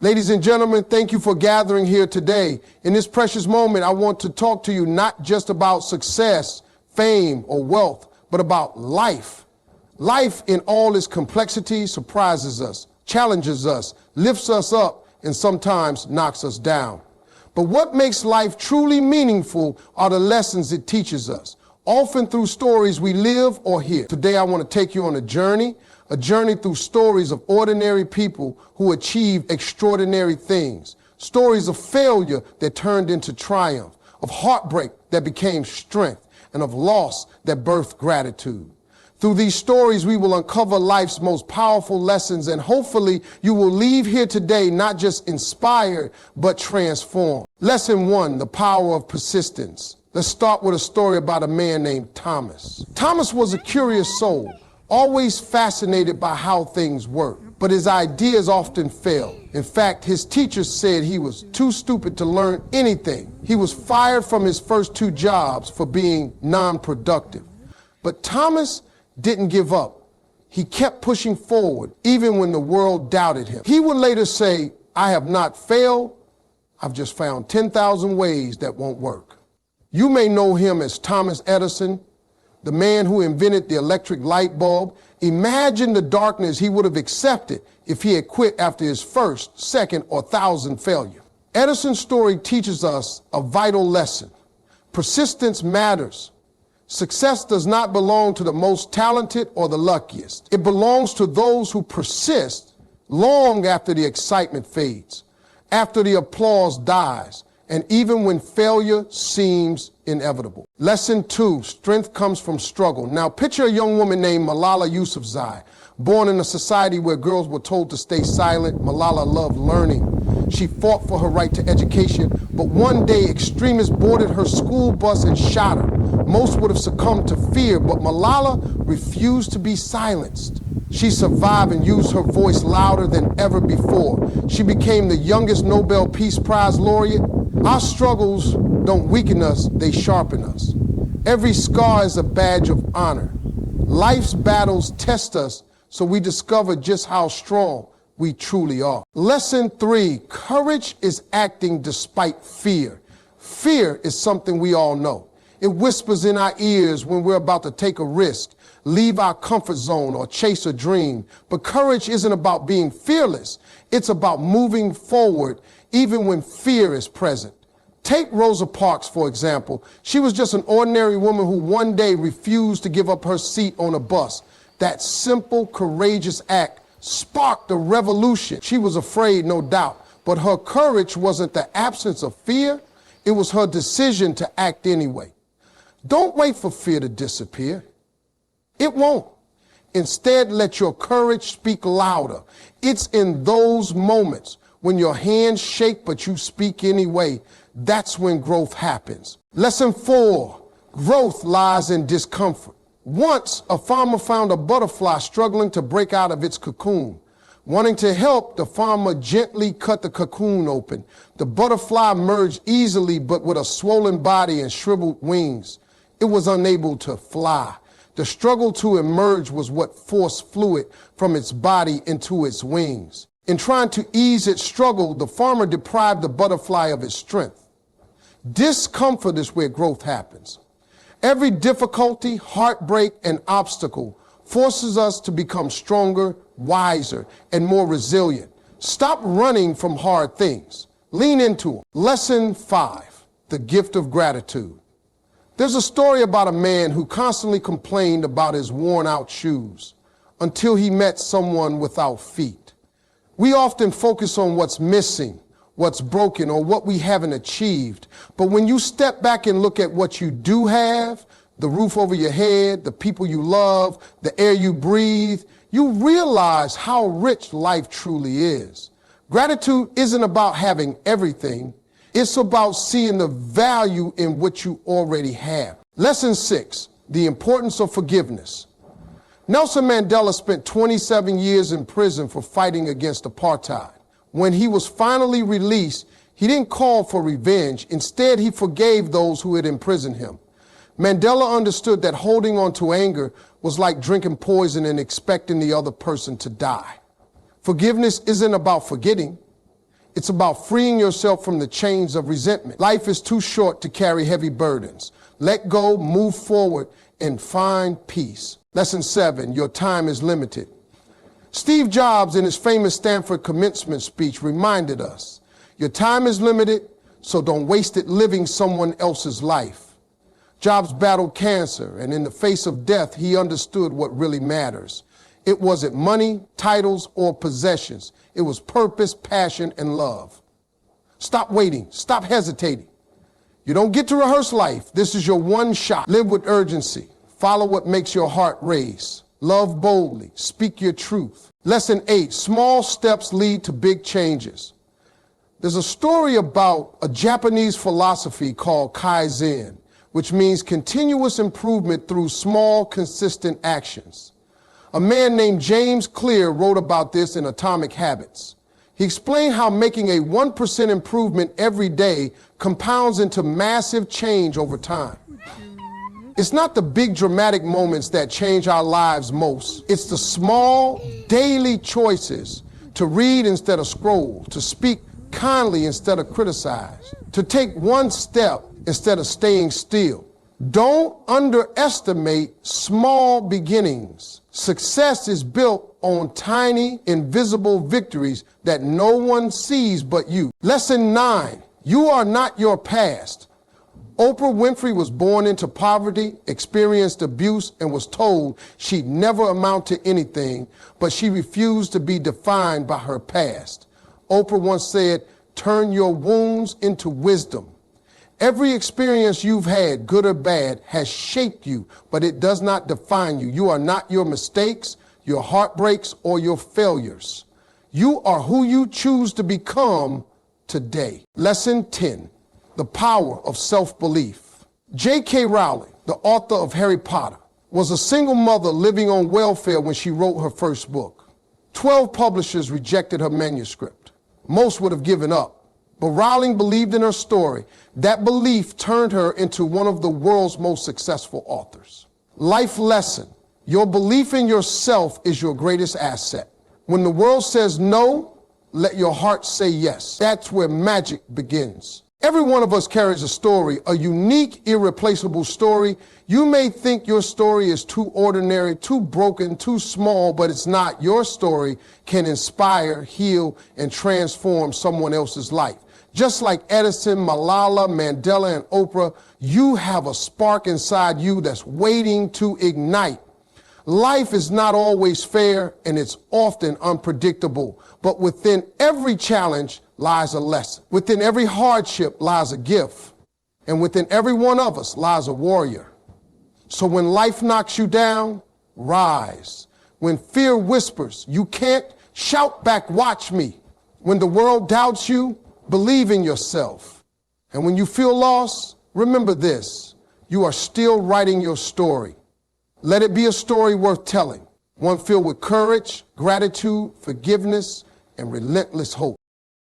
Ladies and gentlemen, thank you for gathering here today. In this precious moment, I want to talk to you not just about success, fame, or wealth, but about life. Life in all its complexity surprises us, challenges us, lifts us up, and sometimes knocks us down. But what makes life truly meaningful are the lessons it teaches us, often through stories we live or hear. Today, I want to take you on a journey through stories of ordinary people who achieved extraordinary things, stories of failure that turned into triumph, of heartbreak that became strength, and of loss that birthed gratitude. Through these stories, we will uncover life's most powerful lessons, and hopefully you will leave here today not just inspired, but transformed. Lesson 1, the power of persistence. Let's start with a story about a man named Thomas. Thomas was a curious soul, always fascinated by how things work, but his ideas often failed. In fact, his teachers said he was too stupid to learn anything. He was fired from his first 2 jobs for being non-productive. But Thomas didn't give up. He kept pushing forward, even when the world doubted him. He would later say, "I have not failed. I've just found 10,000 ways that won't work." You may know him as Thomas Edison, the man who invented the electric light bulb. Imagine the darkness he would have accepted if he had quit after his first, second, or 1,000th failure. Edison's story teaches us a vital lesson. Persistence matters. Success does not belong to the most talented or the luckiest. It belongs to those who persist long after the excitement fades, after the applause dies, and even when failure seems inevitable. Lesson 2, strength comes from struggle. Now picture a young woman named Malala Yousafzai. Born in a society where girls were told to stay silent, Malala loved learning. She fought for her right to education, but one day extremists boarded her school bus and shot her. Most would have succumbed to fear, but Malala refused to be silenced. She survived and used her voice louder than ever before. She became the youngest Nobel Peace Prize laureate. Our struggles don't weaken us, they sharpen us. Every scar is a badge of honor. Life's battles test us so we discover just how strong we truly are. Lesson 3, courage is acting despite fear. Fear is something we all know. It whispers in our ears when we're about to take a risk, leave our comfort zone, or chase a dream. But courage isn't about being fearless. It's about moving forward even when fear is present. Take Rosa Parks, for example. She was just an ordinary woman who one day refused to give up her seat on a bus. That simple, courageous act sparked a revolution. She was afraid, no doubt, but her courage wasn't the absence of fear. It was her decision to act anyway. Don't wait for fear to disappear. It won't. Instead, let your courage speak louder. It's in those moments when your hands shake but you speak anyway. That's when growth happens. Lesson 4, growth lies in discomfort. Once, a farmer found a butterfly struggling to break out of its cocoon. Wanting to help, the farmer gently cut the cocoon open. The butterfly emerged easily, but with a swollen body and shriveled wings. It was unable to fly. The struggle to emerge was what forced fluid from its body into its wings. In trying to ease its struggle, the farmer deprived the butterfly of its strength. Discomfort is where growth happens. Every difficulty, heartbreak, and obstacle forces us to become stronger, wiser, and more resilient. Stop running from hard things. Lean into them. Lesson 5, the gift of gratitude. There's a story about a man who constantly complained about his worn-out shoes until he met someone without feet. We often focus on what's missing, what's broken, or what we haven't achieved. But when you step back and look at what you do have, the roof over your head, the people you love, the air you breathe, you realize how rich life truly is. Gratitude isn't about having everything. It's about seeing the value in what you already have. Lesson 6, the importance of forgiveness. Nelson Mandela spent 27 years in prison for fighting against apartheid. When he was finally released, he didn't call for revenge. Instead, he forgave those who had imprisoned him. Mandela understood that holding on to anger was like drinking poison and expecting the other person to die. Forgiveness isn't about forgetting. It's about freeing yourself from the chains of resentment. Life is too short to carry heavy burdens. Let go, move forward, and find peace. Lesson 7, your time is limited. Steve Jobs, in his famous Stanford commencement speech, reminded us, your time is limited, so don't waste it living someone else's life. Jobs battled cancer, and in the face of death, he understood what really matters. It wasn't money, titles, or possessions. It was purpose, passion, and love. Stop waiting. Stop hesitating. You don't get to rehearse life. This is your one shot. Live with urgency. Follow what makes your heart race. Love boldly. Speak your truth. Lesson 8, small steps lead to big changes. There's a story about a Japanese philosophy called Kaizen, which means continuous improvement through small, consistent actions. A man named James Clear wrote about this in Atomic Habits. He explained how making a 1% improvement every day compounds into massive change over time. It's not the big dramatic moments that change our lives most. It's the small, daily choices to read instead of scroll, to speak kindly instead of criticize, to take one step instead of staying still. Don't underestimate small beginnings. Success is built on tiny, invisible victories that no one sees but you. Lesson 9, you are not your past. Oprah Winfrey was born into poverty, experienced abuse, and was told she'd never amount to anything, but she refused to be defined by her past. Oprah once said, turn your wounds into wisdom. Every experience you've had, good or bad, has shaped you, but it does not define you. You are not your mistakes, your heartbreaks, or your failures. You are who you choose to become today. Lesson 10, the power of self-belief. J.K. Rowling, the author of Harry Potter, was a single mother living on welfare when she wrote her first book. 12 publishers rejected her manuscript. Most would have given up. But Rowling believed in her story. That belief turned her into one of the world's most successful authors. Life lesson. Your belief in yourself is your greatest asset. When the world says no, let your heart say yes. That's where magic begins. Every one of us carries a story, a unique, irreplaceable story. You may think your story is too ordinary, too broken, too small, but it's not. Your story can inspire, heal, and transform someone else's life. Just like Edison, Malala, Mandela, and Oprah, you have a spark inside you that's waiting to ignite. Life is not always fair, and it's often unpredictable. But within every challenge lies a lesson. Within every hardship lies a gift. And within every one of us lies a warrior. So when life knocks you down, rise. When fear whispers, you can't, shout back, watch me. When the world doubts you, believe in yourself. And when you feel lost, remember this, you are still writing your story. Let it be a story worth telling, one filled with courage, gratitude, forgiveness, and relentless hope.